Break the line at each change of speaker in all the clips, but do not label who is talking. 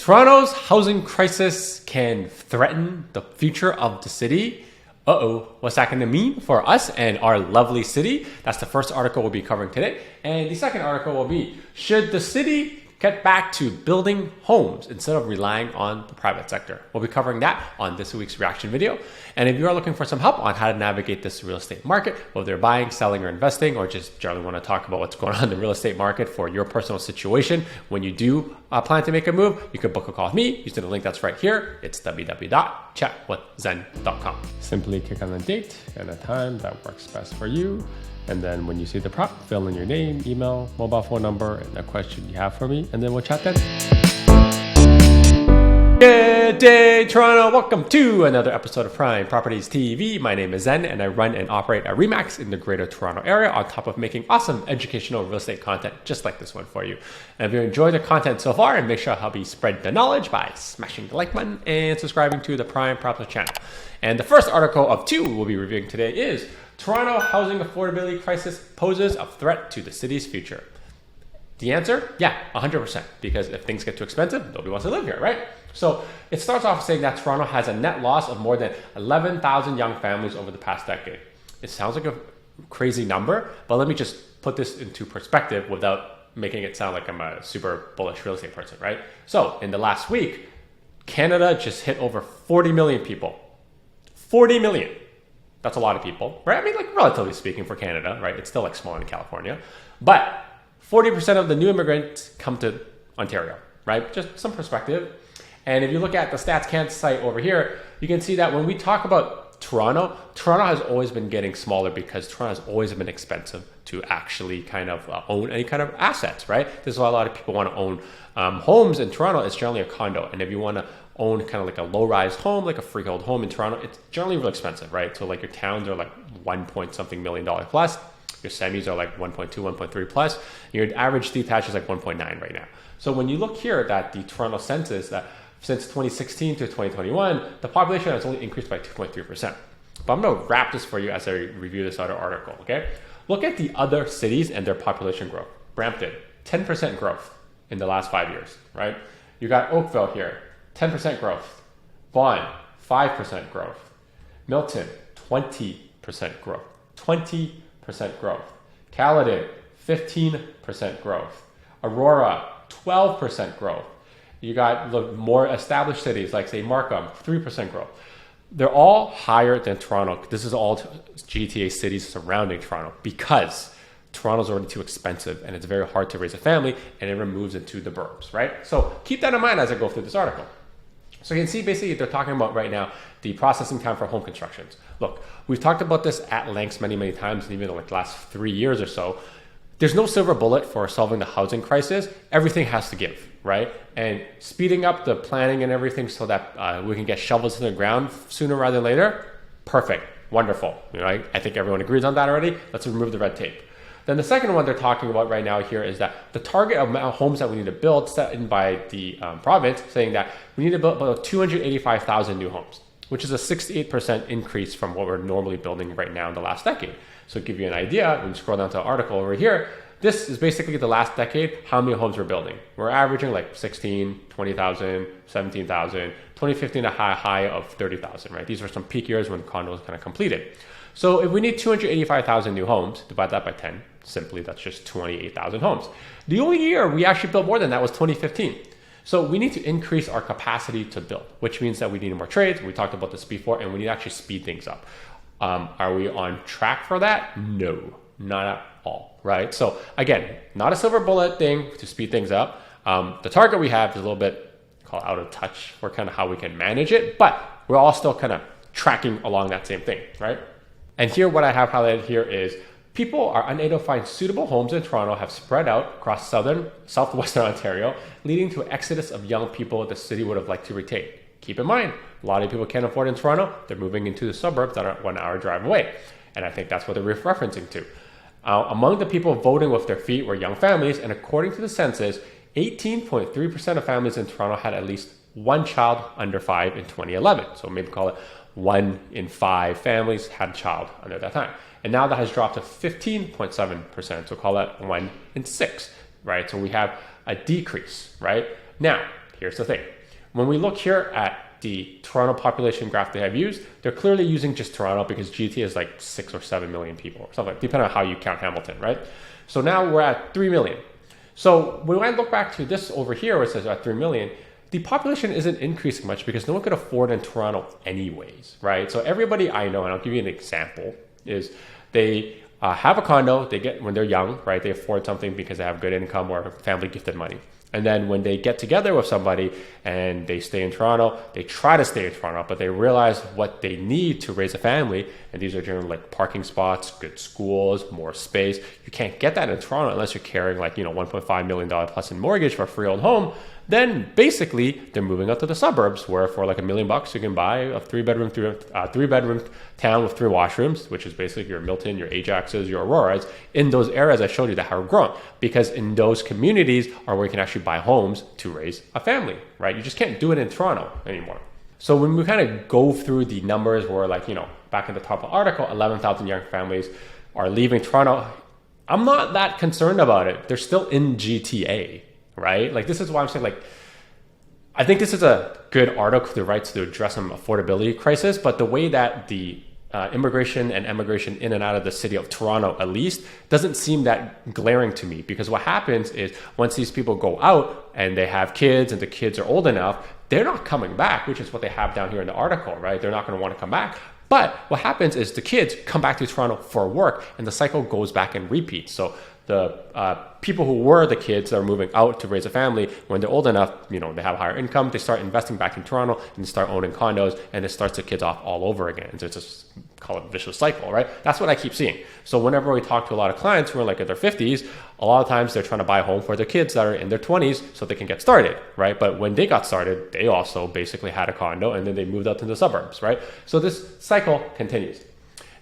Toronto's housing crisis can threaten the future of the city. What's that going to mean for us and our lovely city? That's the first article we'll be covering today. And the second article will be, should the city get back to building homes instead of relying on the private sector? We'll be covering that on this week's reaction video. And if you are looking for some help on how to navigate this real estate market, whether you're buying, selling, or investing, or just generally want to talk about what's going on in the real estate market for your personal situation, when you do plan to make a move, you can book a call with me using the link that's right here. It's www.chatwithzen.com. Simply click on the date and the time that works best for you. And then when you see the prompt, fill in your name, email, mobile phone number, and a question you have for me, and then we'll chat then. Good day, Toronto. Welcome to another episode of Prime Properties TV. My name is Zhen, and I run and operate a RE/MAX in the greater Toronto area, on top of making awesome educational real estate content just like this one for you. And if you enjoy the content so far, and make sure to help me spread the knowledge by smashing the like button and subscribing to the Prime Properties channel. And the first article of two we'll be reviewing today is Toronto housing affordability crisis poses a threat to the city's future. The answer? Yeah, 100%. Because if things get too expensive, nobody wants to live here, right? So it starts off saying that Toronto has a net loss of more than 11,000 young families over the past decade. It sounds like a crazy number, but let me just put this into perspective without making it sound like I'm a super bullish real estate person, right? So in the last week, Canada just hit over 40 million people. 40 million. That's a lot of people, right? I mean, like relatively speaking for Canada, right? It's still like small in California, but 40% of the new immigrants come to Ontario, right? Just some perspective. And if you look at the Stats Canada site over here, you can see that when we talk about Toronto has always been getting smaller because Toronto has always been expensive to actually kind of own any kind of assets, right? This is why a lot of people want to own homes in Toronto. It's generally a condo. And if you want to own kind of like a low-rise home, like a freehold home in Toronto, it's generally real expensive, right? So like your towns are like $1 million plus. Your semis are like 1.2, 1.3 plus. Your average detached is like 1.9 right now. So when you look here at the Toronto census, that since 2016 to 2021, the population has only increased by 2.3%. But I'm going to wrap this for you as I review this other article, okay? Look at the other cities and their population growth. Brampton, 10% growth in the last 5 years, right? You got Oakville here, 10% growth. Vaughan, 5% growth. Milton, 20% growth. 20% growth. Caledon, 15% growth. Aurora, 12% growth. You got the more established cities like, say, Markham, 3% growth. They're all higher than Toronto. This is all GTA cities surrounding Toronto because Toronto's already too expensive and it's very hard to raise a family and everyone moves into the burbs, right? So keep that in mind as I go through this article. So you can see basically they're talking about right now the processing time for home constructions. Look, we've talked about this at length many, many times, and even in like the last 3 years or so. There's no silver bullet for solving the housing crisis. Everything has to give, right? And speeding up the planning and everything so that we can get shovels in the ground sooner rather than later, perfect, wonderful. Right? I think everyone agrees on that already. Let's remove the red tape. Then the second one they're talking about right now here is that the target amount of homes that we need to build set in by the province, saying that we need to build about 285,000 new homes, which is a 68% increase from what we're normally building right now in the last decade. So to give you an idea, when you scroll down to the article over here, this is basically the last decade, how many homes we're building. We're averaging like 16, 20,000, 17,000, 2015 a high of 30,000, right? These are some peak years when condos kind of completed. So if we need 285,000 new homes, divide that by 10, simply that's just 28,000 homes. The only year we actually built more than that was 2015. So we need to increase our capacity to build, which means that we need more trades. We talked about this before, and we need to actually speed things up. Are we on track for that? No, not at all, right? So again, not a silver bullet thing to speed things up. The target we have is a little bit called out of touch for kind of how we can manage it, but we're all still kind of tracking along that same thing, right? And here, what I have highlighted here is people are unable to find suitable homes in Toronto have spread out across southwestern Ontario, leading to an exodus of young people the city would have liked to retain. Keep in mind, a lot of people can't afford in Toronto. They're moving into the suburbs that are 1 hour drive away. And I think that's what they're referencing to. Among the people voting with their feet were young families. And according to the census, 18.3% of families in Toronto had at least one child under 5 in 2011. So maybe call it 1 in 5 families had a child under that time. And now that has dropped to 15.7%. So call that 1 in 6, right? So we have a decrease, right? Now, here's the thing. When we look here at the Toronto population graph they have used, they're clearly using just Toronto because GTA is like 6 or 7 million people or something, depending on how you count Hamilton, right? So now we're at 3 million. So when I look back to this over here where it says at 3 million, the population isn't increasing much because no one could afford in Toronto anyways, right? So everybody I know, and I'll give you an example, is they have a condo, they get when they're young, right? They afford something because they have good income or family gifted money. And then when they get together with somebody and they stay in Toronto, they try to stay in Toronto, but they realize what they need to raise a family. And these are generally like parking spots, good schools, more space. You can't get that in Toronto unless you're carrying like, $1.5 million plus in mortgage for a freehold home. Then basically they're moving out to the suburbs where for like $1 million you can buy a three bedroom town with 3 washrooms, which is basically your Milton, your Ajaxes, your Auroras in those areas I showed you that have grown, because in those communities are where you can actually buy homes to raise a family, right? You just can't do it in Toronto anymore. So when we kind of go through the numbers where like, back in the top of the article, 11,000 young families are leaving Toronto, I'm not that concerned about it. They're still in GTA. Right? Like, this is why I'm saying, like, I think this is a good article to write to address some affordability crisis, but the way that the immigration and emigration in and out of the city of Toronto, at least, doesn't seem that glaring to me, because what happens is once these people go out and they have kids and the kids are old enough, they're not coming back, which is what they have down here in the article, right? They're not going to want to come back. But what happens is the kids come back to Toronto for work and the cycle goes back and repeats. So the people who were the kids that are moving out to raise a family, when they're old enough, they have higher income, they start investing back in Toronto and start owning condos, and it starts the kids off all over again. So it's just call it a vicious cycle, right? That's what I keep seeing. So whenever we talk to a lot of clients who are like in their 50s, a lot of times they're trying to buy a home for their kids that are in their 20s so they can get started, right? But when they got started, they also basically had a condo and then they moved out to the suburbs, right? So this cycle continues.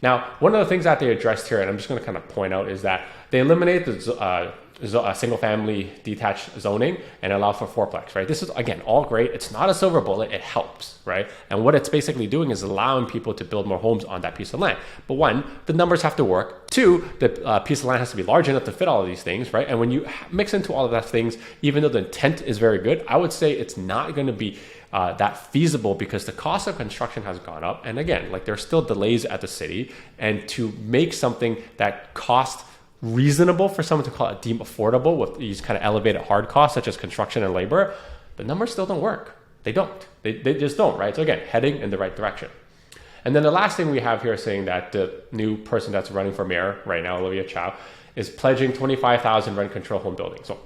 Now, one of the things that they addressed here, and I'm just going to kind of point out, is that they eliminate the single-family detached zoning and allow for fourplex, right? This is, again, all great. It's not a silver bullet. It helps, right? And what it's basically doing is allowing people to build more homes on that piece of land. But one, the numbers have to work. Two, the piece of land has to be large enough to fit all of these things, right? And when you mix into all of those things, even though the intent is very good, I would say it's not going to be that feasible because the cost of construction has gone up. And again, like there's still delays at the city. And to make something that costs reasonable for someone to call it deem affordable with these kind of elevated hard costs such as construction and labor, the numbers still don't work. They don't. They just don't, right? So again, heading in the right direction. And then the last thing we have here is saying that the new person that's running for mayor right now, Olivia Chow, is pledging 25,000 rent control home buildings. So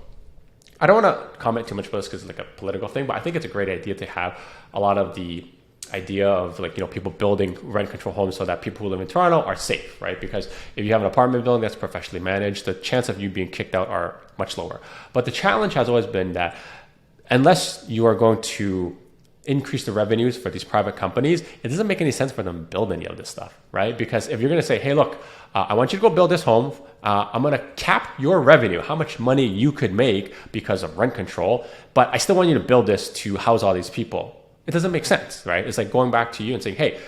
I don't want to comment too much about this because it's like a political thing, but I think it's a great idea to have a lot of the idea of like, people building rent control homes so that people who live in Toronto are safe, right? Because if you have an apartment building that's professionally managed, the chance of you being kicked out are much lower. But the challenge has always been that unless you are going to increase the revenues for these private companies, it doesn't make any sense for them to build any of this stuff, right? Because if you're going to say, hey, look, I want you to go build this home. I'm going to cap your revenue, how much money you could make because of rent control, but I still want you to build this to house all these people. It doesn't make sense, right? It's like going back to you and saying, hey,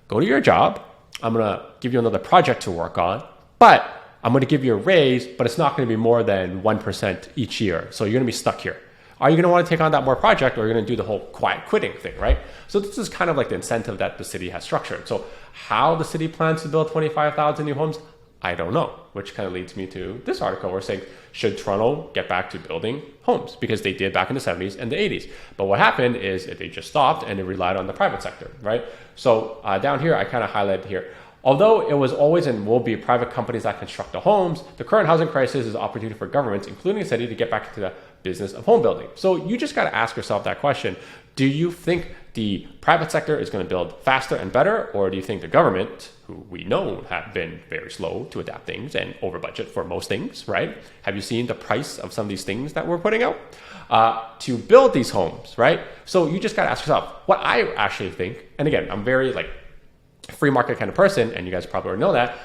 go to your job. I'm going to give you another project to work on, but I'm going to give you a raise, but it's not going to be more than 1% each year. So you're going to be stuck here. Are you going to want to take on that more project, or are you going to do the whole quiet quitting thing, right? So this is kind of like the incentive that the city has structured. So how the city plans to build 25,000 new homes, I don't know, which kind of leads me to this article. We're saying, should Toronto get back to building homes? Because they did back in the 70s and the 80s. But what happened is they just stopped and they relied on the private sector, right? So down here, I kind of highlighted here, although it was always and will be private companies that construct the homes, the current housing crisis is an opportunity for governments, including the city, to get back into the business of home building. So you just got to ask yourself that question. Do you think the private sector is going to build faster and better, or do you think the government, who we know have been very slow to adapt things and over budget for most things, right? Have you seen the price of some of these things that we're putting out to build these homes, right? So you just got to ask yourself what I actually think. And again, I'm very like free market kind of person, and you guys probably already know that.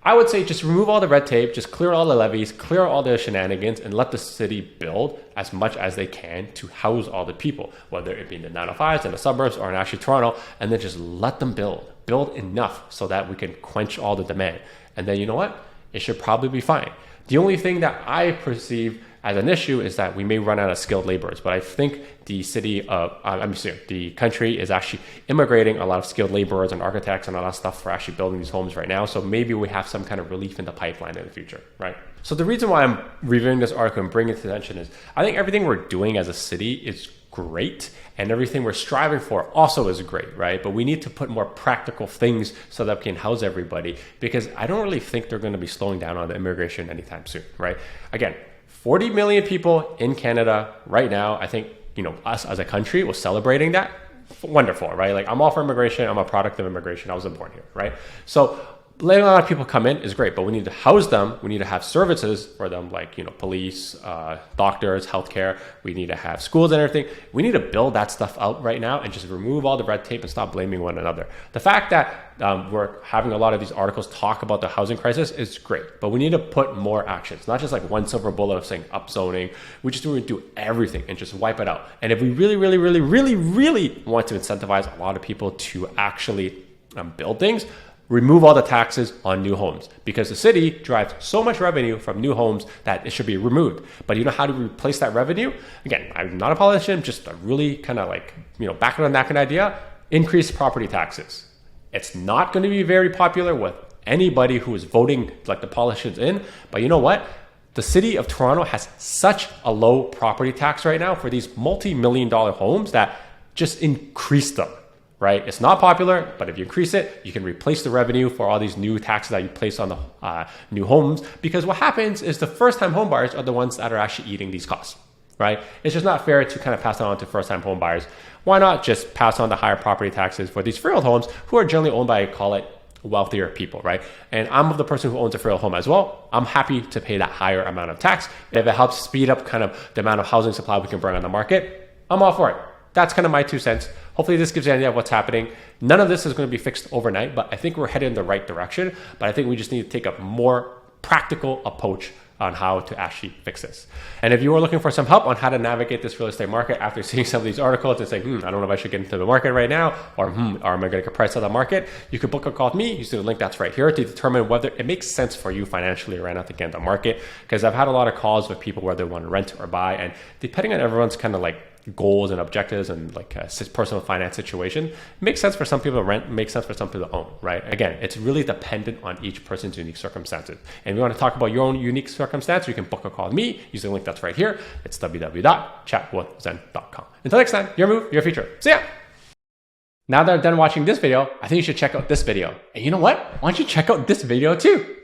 I would say just remove all the red tape, just clear all the levies, clear all the shenanigans, and let the city build as much as they can to house all the people, whether it be in the 905s, in the suburbs, or in actually Toronto, and then just let them build enough so that we can quench all the demand. And then you know what? It should probably be fine. The only thing that I perceive as an issue is that we may run out of skilled laborers. But I think the the country is actually immigrating a lot of skilled laborers and architects and all that stuff for actually building these homes right now. So maybe we have some kind of relief in the pipeline in the future, right? So the reason why I'm reviewing this article and bringing it to attention is I think everything we're doing as a city is great, and everything we're striving for also is great, right? But we need to put more practical things so that we can house everybody, because I don't really think they're going to be slowing down on the immigration anytime soon, right? Again, 40 million people in Canada right now. I think, us as a country was celebrating that. Wonderful, right? Like, I'm all for immigration. I'm a product of immigration. I wasn't born here, right? So letting a lot of people come in is great, but we need to house them. We need to have services for them, like, police, doctors, healthcare. We need to have schools and everything. We need to build that stuff out right now and just remove all the red tape and stop blaming one another. The fact that we're having a lot of these articles talk about the housing crisis is great, but we need to put more actions, not just like one silver bullet of saying upzoning. We just need to do everything and just wipe it out. And if we really, really, really, really, really want to incentivize a lot of people to actually build things, remove all the taxes on new homes, because the city drives so much revenue from new homes that it should be removed. But you know how to replace that revenue? Again, I'm not a politician, just a really kind of like, back of the napkin idea: increase property taxes. It's not going to be very popular with anybody who is voting like the politicians in, but you know what? The city of Toronto has such a low property tax right now for these multi-million-dollar homes that just increase them. Right? It's not popular, but if you increase it, you can replace the revenue for all these new taxes that you place on the new homes. Because what happens is the first-time home buyers are the ones that are actually eating these costs, right? It's just not fair to kind of pass it on to first-time home buyers. Why not just pass on the higher property taxes for these freehold homes who are generally owned by, call it, wealthier people, right? And I'm the person who owns a freehold home as well. I'm happy to pay that higher amount of tax. If it helps speed up kind of the amount of housing supply we can bring on the market, I'm all for it. That's kind of my 2 cents. Hopefully this gives you an idea of what's happening. None of this is going to be fixed overnight, but I think we're headed in the right direction. But I think we just need to take a more practical approach on how to actually fix this. And if you are looking for some help on how to navigate this real estate market after seeing some of these articles and saying, I don't know if I should get into the market right now, or am I going to get priced out of the market, you can book a call with me. You see the link that's right here to determine whether it makes sense for you financially right now to get in the market. Because I've had a lot of calls with people whether they want to rent or buy, and depending on everyone's kind of like goals and objectives and like a personal finance situation, it makes sense for some people to rent, makes sense for some people to own, right? Again, it's really dependent on each person's unique circumstances. And if you want to talk about your own unique circumstance, you can book a call with me using the link that's right here. It's www.chatwithzen.com. Until next time, your move, your future. See ya! Now that I'm done watching this video, I think you should check out this video. And you know what? Why don't you check out this video too?